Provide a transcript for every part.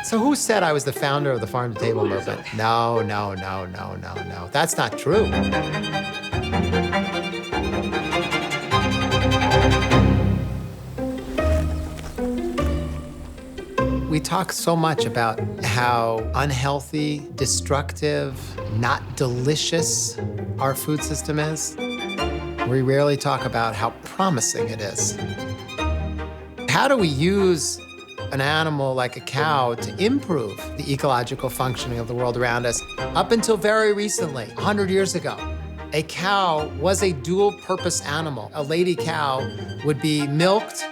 So who said I was the founder of the farm-to-table movement? No. That's not true. We talk so much about how unhealthy, destructive, not delicious our food system is. We rarely talk about how promising it is. How do we use an animal like a cow to improve the ecological functioning of the world around us? Up until very recently, 100 years ago, a cow was a dual-purpose animal. A lady cow would be milked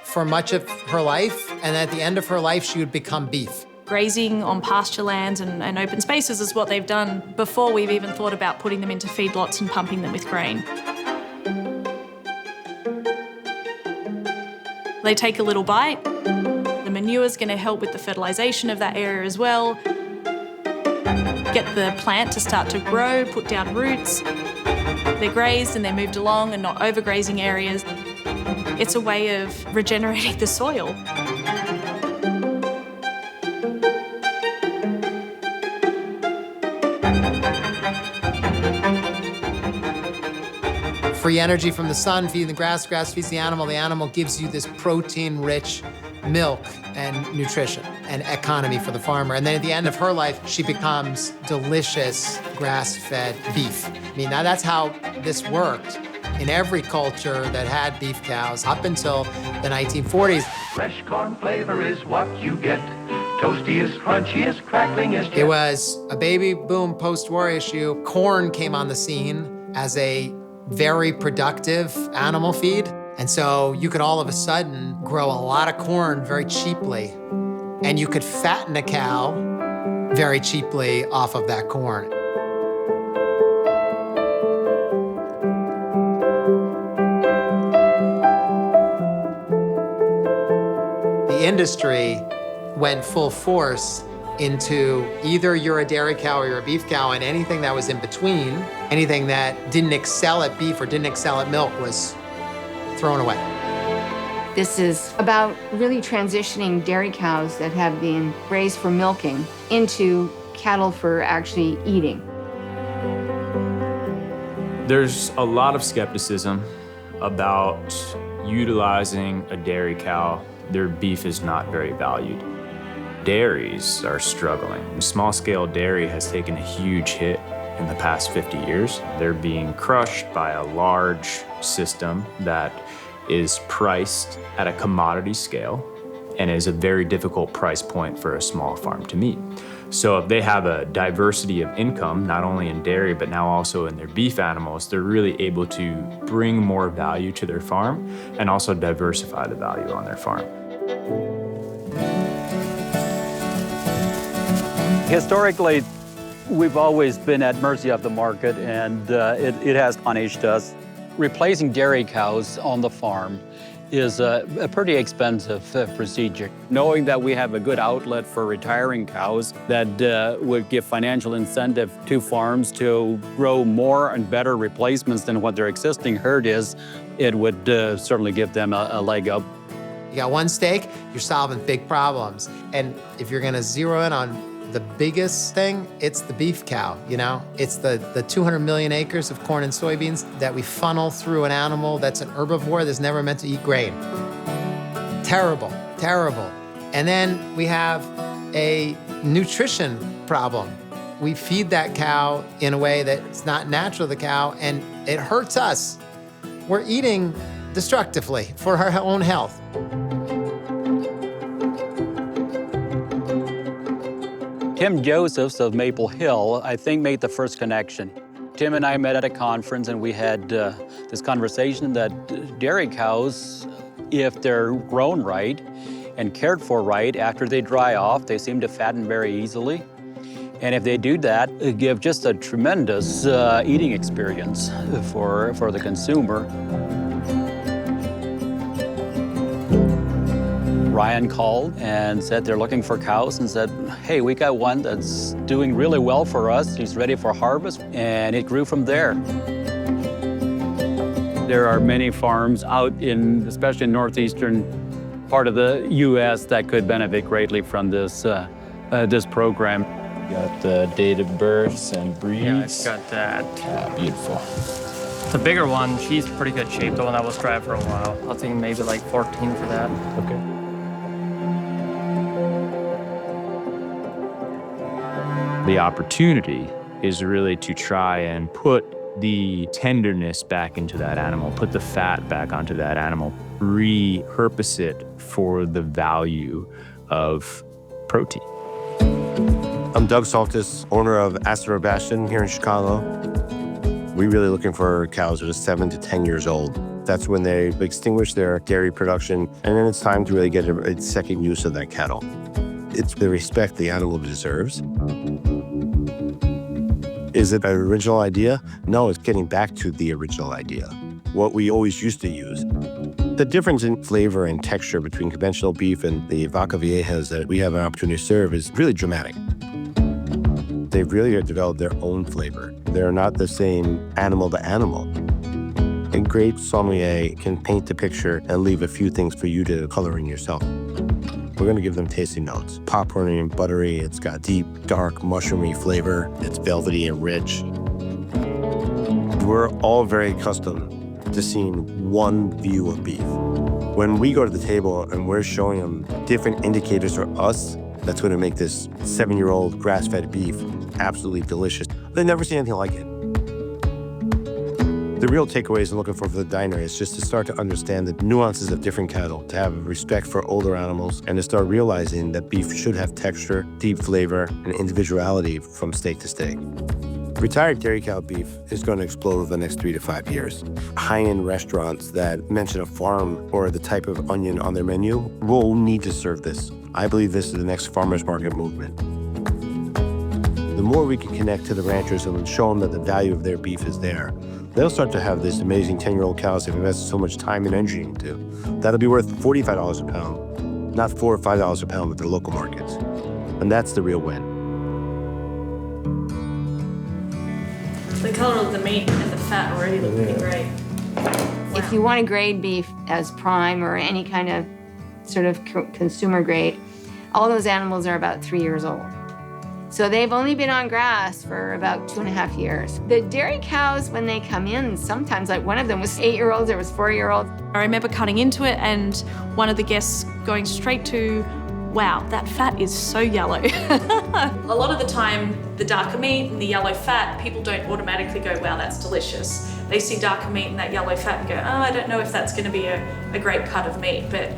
for much of her life, and at the end of her life, she would become beef. Grazing on pasture lands and open spaces is what they've done before we've even thought about putting them into feedlots and pumping them with grain. They take a little bite. The manure's going to help with the fertilization of that area as well. Get the plant to start to grow, put down roots. They're grazed and they're moved along and not overgrazing areas. It's a way of regenerating the soil. Free energy from the sun, feeding the grass feeds the animal gives you this protein-rich milk and nutrition and economy for the farmer. And then at the end of her life, she becomes delicious grass-fed beef. I mean, now that's how this worked in every culture that had beef cows up until the 1940s. Fresh corn flavor is what you get. Toasty, crunchy, crackling as jet. It was a baby boom post-war issue. Corn came on the scene as a very productive animal feed. And so you could all of a sudden grow a lot of corn very cheaply. And you could fatten a cow very cheaply off of that corn. The industry went full force into either you're a dairy cow or you're a beef cow, and anything that was in between, anything that didn't excel at beef or didn't excel at milk was thrown away. This is about really transitioning dairy cows that have been raised for milking into cattle for actually eating. There's a lot of skepticism about utilizing a dairy cow. Their beef is not very valued. Dairies are struggling. Small-scale dairy has taken a huge hit in the past 50 years. They're being crushed by a large system that is priced at a commodity scale and is a very difficult price point for a small farm to meet. So if they have a diversity of income, not only in dairy, but now also in their beef animals, they're really able to bring more value to their farm and also diversify the value on their farm. Historically, we've always been at mercy of the market, and it has punished us. Replacing dairy cows on the farm is a pretty expensive procedure. Knowing that we have a good outlet for retiring cows that would give financial incentive to farms to grow more and better replacements than what their existing herd is, it would certainly give them a leg up. You got one steak, you're solving big problems. And if you're gonna zero in on the biggest thing, it's the beef cow, you know? It's the 200 million acres of corn and soybeans that we funnel through an animal that's an herbivore that's never meant to eat grain. Terrible, terrible. And then we have a nutrition problem. We feed that cow in a way that's not natural to the cow, and it hurts us. We're eating destructively for our own health. Tim Josephs of Maple Hill, I think, made the first connection. Tim and I met at a conference, and we had this conversation that dairy cows, if they're grown right and cared for right, after they dry off, they seem to fatten very easily. And if they do that, it gives just a tremendous eating experience for the consumer. Ryan called and said they're looking for cows and said, hey, we got one that's doing really well for us. He's ready for harvest, and it grew from there. There are many farms out in, especially in northeastern part of the U.S. that could benefit greatly from this this program. Got the date of births and breeds. Yeah, it's got that. Ah, beautiful. The bigger one, she's pretty good shape, the one that was driving for a while. I think maybe like 14 for that. Okay. The opportunity is really to try and put the tenderness back into that animal, put the fat back onto that animal, repurpose it for the value of protein. I'm Doug Saltis, owner of Astor Bastion here in Chicago. We're really looking for cows that are 7 to 10 years old. That's when they extinguish their dairy production, and then it's time to really get a second use of that cattle. It's the respect the animal deserves. Is it an original idea? No, it's getting back to the original idea, what we always used to use. The difference in flavor and texture between conventional beef and the vaca viejas that we have an opportunity to serve is really dramatic. They've really developed their own flavor. They're not the same animal to animal. A great sommelier can paint the picture and leave a few things for you to color in yourself. We're gonna give them tasting notes. Popcorny and buttery, it's got deep, dark, mushroomy flavor. It's velvety and rich. We're all very accustomed to seeing one view of beef. When we go to the table and we're showing them different indicators for us, that's gonna make this 7-year-old grass-fed beef absolutely delicious. They've never seen anything like it. The real takeaways I'm looking for the diner is just to start to understand the nuances of different cattle, to have respect for older animals, and to start realizing that beef should have texture, deep flavor, and individuality from steak to steak. Retired dairy cow beef is going to explode over the next 3 to 5 years. High-end restaurants that mention a farm or the type of onion on their menu will need to serve this. I believe this is the next farmers market movement. The more we can connect to the ranchers and show them that the value of their beef is there, they'll start to have this amazing 10-year-old cows they've invested so much time and energy into. That'll be worth $45 a pound, not $4 or $5 a pound with the local markets. And that's the real win. The color of the meat and the fat already look pretty great. If you want to grade beef as prime or any kind of sort of consumer grade, all those animals are about 3 years old. So they've only been on grass for about 2.5 years. The dairy cows, when they come in, sometimes, like one of them was 8-year-olds, there was 4-year-olds. I remember cutting into it and one of the guests going straight to, wow, that fat is so yellow. A lot of the time, the darker meat and the yellow fat, people don't automatically go, wow, that's delicious. They see darker meat and that yellow fat and go, oh, I don't know if that's gonna be a great cut of meat. But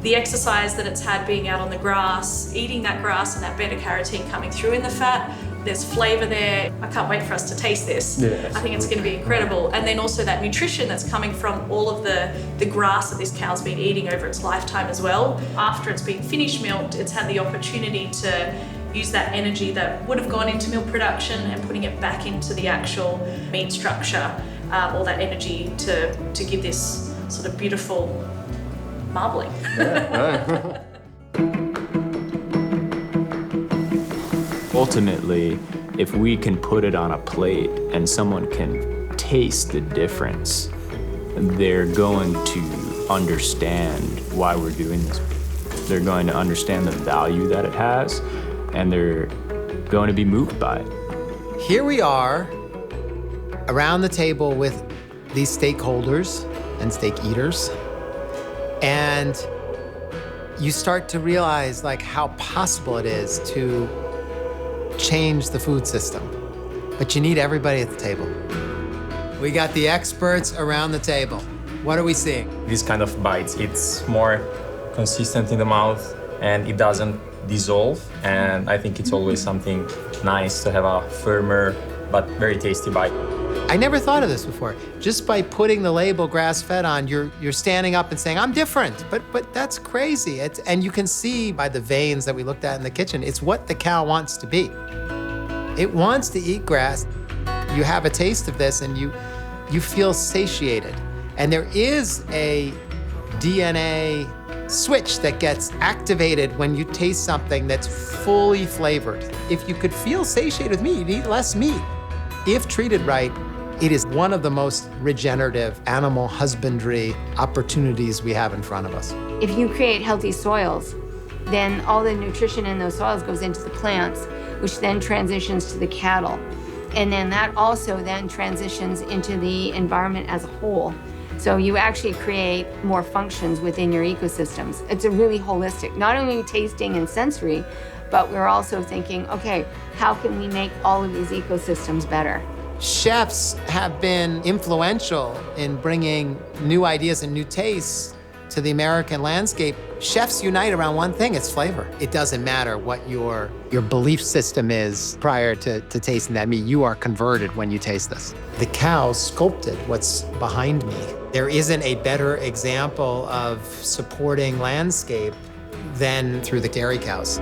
the exercise that it's had being out on the grass, eating that grass and that beta-carotene coming through in the fat, there's flavor there. I can't wait for us to taste this. Yes. I think it's going to be incredible. And then also that nutrition that's coming from all of the grass that this cow's been eating over its lifetime as well. After it's been finished milked, it's had the opportunity to use that energy that would have gone into milk production and putting it back into the actual meat structure, all that energy to give this sort of beautiful marbling. Yeah. Ultimately, if we can put it on a plate and someone can taste the difference, they're going to understand why we're doing this. They're going to understand the value that it has, and they're going to be moved by it. Here we are around the table with these stakeholders and steak eaters, and you start to realize like how possible it is to change the food system. But you need everybody at the table. We got the experts around the table. What are we seeing? This kind of bites, it's more consistent in the mouth and it doesn't dissolve. And I think it's always something nice to have a firmer but very tasty bite. I never thought of this before. Just by putting the label grass-fed on, you're standing up and saying, I'm different, but that's crazy. And you can see by the veins that we looked at in the kitchen, it's what the cow wants to be. It wants to eat grass. You have a taste of this and you feel satiated. And there is a DNA switch that gets activated when you taste something that's fully flavored. If you could feel satiated with meat, you'd eat less meat. If treated right, It is one of the most regenerative animal husbandry opportunities we have in front of us. If you create healthy soils, then all the nutrition in those soils goes into the plants, which then transitions to the cattle. And then that also then transitions into the environment as a whole. So you actually create more functions within your ecosystems. It's a really holistic, not only tasting and sensory, but we're also thinking, okay, how can we make all of these ecosystems better? Chefs have been influential in bringing new ideas and new tastes to the American landscape. Chefs unite around one thing, it's flavor. It doesn't matter what your belief system is prior to tasting that meat, you are converted when you taste this. The cow sculpted what's behind me. There isn't a better example of supporting landscape than through the dairy cows.